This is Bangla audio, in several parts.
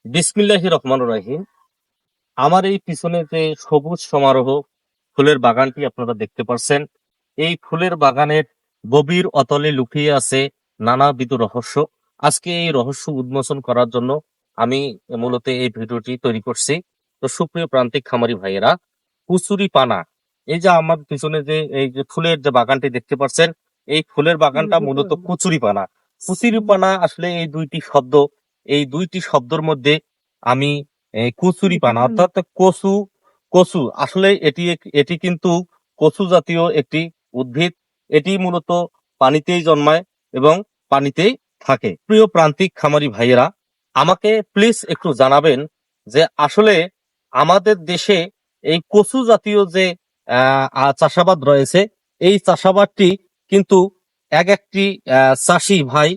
বিসমিল্লাহির রহমানির রহিম। আমার এই পিছনে যে সবুজ সমারোহ ফুলের বাগানটি আপনারা দেখতে পাচ্ছেন, এই ফুলের বাগানের গভীর অতলে লুকিয়ে আছে নানাবিধ রহস্য। আজকে এই রহস্য উন্মোচন করার জন্য আমি মূলত এই ভিডিওটি তৈরি করছি। তো সুপ্রিয় প্রান্তিক খামারি ভাইয়েরা, কুচুরি পানা, এই যে আমার পিছনে যে এই যে ফুলের যে বাগানটি দেখতে পাচ্ছেন, এই ফুলের বাগানটা মূলত কুচুরি পানা। কুচুরি পানা আসলে এই দুইটি শব্দের মধ্যে আমি কচুরি পানা অর্থাৎ কচু, কচু আসলে এটি কিন্তু কচু জাতীয় একটি উদ্ভিদ। এটি মূলত পানিতেই জন্মায় এবং পানিতেই থাকে। প্রিয় প্রান্তিক খামারি ভাইয়েরা, আমাকে প্লিজ একটু জানাবেন যে আসলে আমাদের দেশে এই কচু জাতীয় যে চাষাবাদ রয়েছে, এই চাষাবাদটি কিন্তু এক একটি চাষি ভাই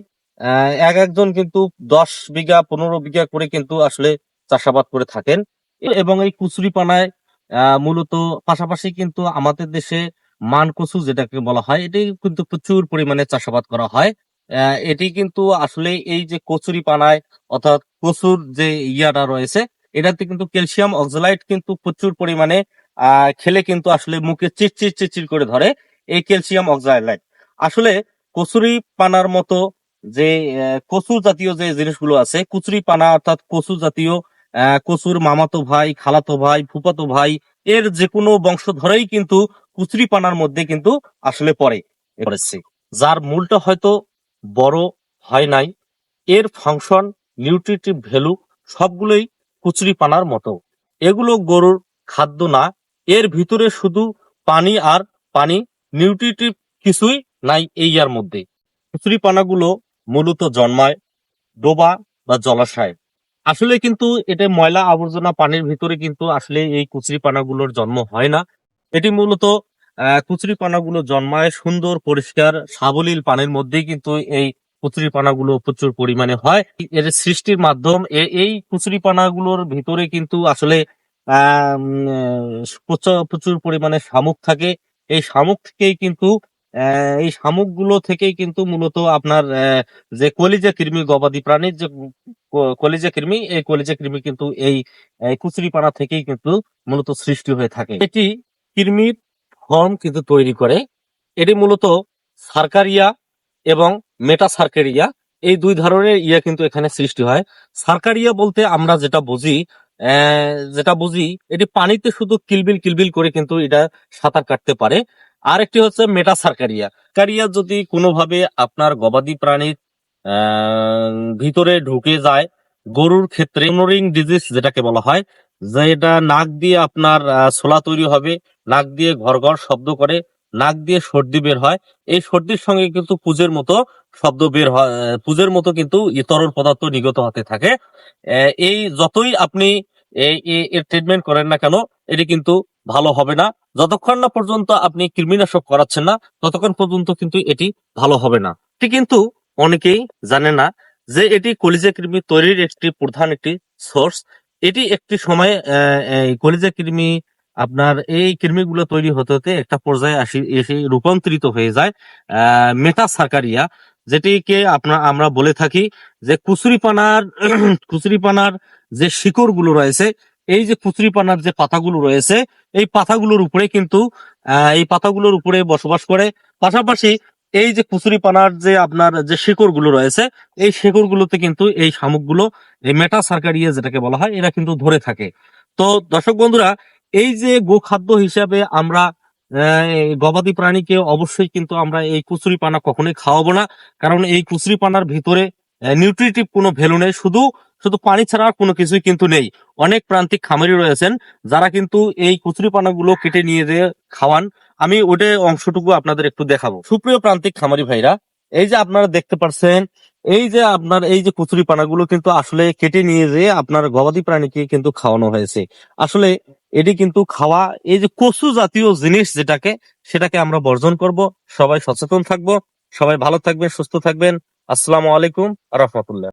এক একজন কিন্তু 10 বিঘা 15 বিঘা করে কিন্তু আসলে চাষাবাদ করে থাকেন। এবং এই কুচুরি পানায় মূলত পাশাপাশি কিন্তু আমাদের দেশে মান কচু যেটাকে বলা হয়, এটি কিন্তু প্রচুর পরিমাণে চাষাবাদ করা হয়। এটি কিন্তু আসলে এই যে কচুরি পানায় অর্থাৎ কচুর যে ইয়াটা রয়েছে, এটাতে কিন্তু ক্যালসিয়াম অক্সালাইট কিন্তু প্রচুর পরিমাণে খেলে কিন্তু আসলে মুখে চিরচির চিরচির করে ধরে এই ক্যালসিয়াম অক্সালাইট। আসলে কচুরি পানার মতো যে কচু জাতীয় যে জিনিসগুলো আছে, কুচুরি পানা অর্থাৎ কচু জাতীয় কচুর মামাতো ভাই, খালাতো ভাই, ফুফাতো ভাই, এর যে কোনো বংশধরেই কিন্তু কুচুরি পানার মধ্যে কিন্তু আসলে পড়েছে, যার মূলটা হয়তো বড় হয় নাই। এর ফাংশন, নিউট্রিটিভ ভ্যালু সবগুলোই কুচুরি পানার মতো। এগুলো গরুর খাদ্য না, এর ভিতরে শুধু পানি আর পানি, নিউট্রিটিভ কিছুই নাই এই ইয়ার মধ্যে। কুচুরি পানাগুলো মূলত জন্মায় ডোবা বা জলাশয়। আসলে কিন্তু এটা ময়লা আবর্জনা পানির ভিতরে কিন্তু আসলে এই কুচুরি পানাগুলোর জন্ম হয় না। এটি মূলত কুচুরি পানাগুলো জন্মায় সুন্দর পরিষ্কার সাবলীল পানির মধ্যেই কিন্তু এই কুচুরি পানাগুলো প্রচুর পরিমাণে হয়। এর সৃষ্টির মাধ্যম এই কুচুরি পানাগুলোর ভিতরে কিন্তু আসলে প্রচুর পরিমাণে শামুক থাকে। এই শামুক থেকেই কিন্তু এই শামুকগুলো থেকেই কিন্তু মূলত আপনার যে কলিজা কৃমি, গবাদি প্রাণীর যে কলিজা কৃমি, এই কলিজা কৃমি কিন্তু এই কুচুরি পানা থেকেই কিন্তু মূলত সৃষ্টি হয়ে থাকে। এটি কৃমির ফর্ম কিন্তু তৈরি করে। এটি মূলত সার্কারিয়া এবং মেটাসার্কারিয়া, এই দুই ধরনের ইয়া কিন্তু এখানে সৃষ্টি হয়। সার্কারিয়া বলতে আমরা যেটা বুঝি এটি পানিতে শুধু কিলবিল কিলবিল করে কিন্তু এটা সাঁতার কাটতে পারে। আর একটি হচ্ছে মেটাসার্কারিয়া। সার্কারিয়া যদি কোনোভাবে আপনার গবাদি প্রাণীর ভিতরে ঢুকে যায়, গরুর ক্ষেত্রে নোরিং ডিজিজ যেটাকে বলা হয়, যেটা নাক দিয়ে আপনার ছোলা তৈরি হবে, নাক দিয়ে ঘর ঘর শব্দ করে, নাক দিয়ে সর্দি বের হয়। এই সর্দির সঙ্গে কিন্তু পুজের মতো শব্দ বের হয়, পুজের মতো কিন্তু তরল পদার্থ নিগত হতে থাকে। এই যতই আপনি এর ট্রিটমেন্ট করেন না কেন, এটি কিন্তু ভালো হবে না। যতক্ষণ না পর্যন্ত আপনি কৃমিনাশক করাচ্ছেন না, ততক্ষণ পর্যন্ত কিন্তু এটি ভালো হবে না। এটি কিন্তু অনেকেই জানে না যে এটি কলিজা কৃমি তৈরির প্রধান একটি সোর্স। এটি একটি সময় কলিজা কৃমি আপনার এই কৃমিগুলো তৈরি হতে হতে একটা পর্যায়ে এসে রূপান্তরিত হয়ে যায় মেটাসার্কারিয়া, যেটিকে আমরা বলে থাকি যে কুচুরিপানার যে শিকড়গুলো রয়েছে, এই যে কুচুরিপানার যে পাতাগুলো রয়েছে, এই পাতাগুলোর উপরে বসবাস করে। পাশাপাশি এই যে কুচুরিপানার যে আপনার যে শিকড়গুলো রয়েছে, এই শিকড়গুলোতে কিন্তু এই শামুকগুলো, এই মেটাসার্কারিয়া যেটাকে বলা হয়, এরা কিন্তু ধরে থাকে। তো দর্শক বন্ধুরা, এই যে গোখাদ্য হিসাবে আমরা গবাদি প্রাণীকে অবশ্যই কিন্তু আমরা এই কুচুরি পানা কখনোই খাওয়াবো না। কারণ এই কুচুরি পানার ভিতরে নিউট্রিটিভ কোনো ভ্যালু নেই, শুধু শুধু পানি ছাড়া কোনো কিছুই কিন্তু নেই। অনেক প্রান্তিক খামারি রয়েছেন যারা কিন্তু এই কুচুরি পানাগুলো কেটে নিয়ে যেয়ে খাওয়ান। আমি ওটা অংশটুকু আপনাদের একটু দেখাবো। সুপ্রিয় প্রান্তিক খামারি ভাইরা, এই যে আপনারা দেখতে পাচ্ছেন, এই যে কুচুরি পানাগুলো কিন্তু আসলে কেটে নিয়ে যেয়ে আপনার গবাদি প্রাণীকে কিন্তু খাওয়ানো হয়েছে। আসলে এটি কিন্তু খাওয়া, এই যে কচু জাতীয় জিনিস সেটাকে আমরা বর্জন করব। সবাই সচেতন থাকবো, সবাই ভালো থাকবেন, সুস্থ থাকবেন। আসসালামু আলাইকুম ওয়া রাহমাতুল্লাহ।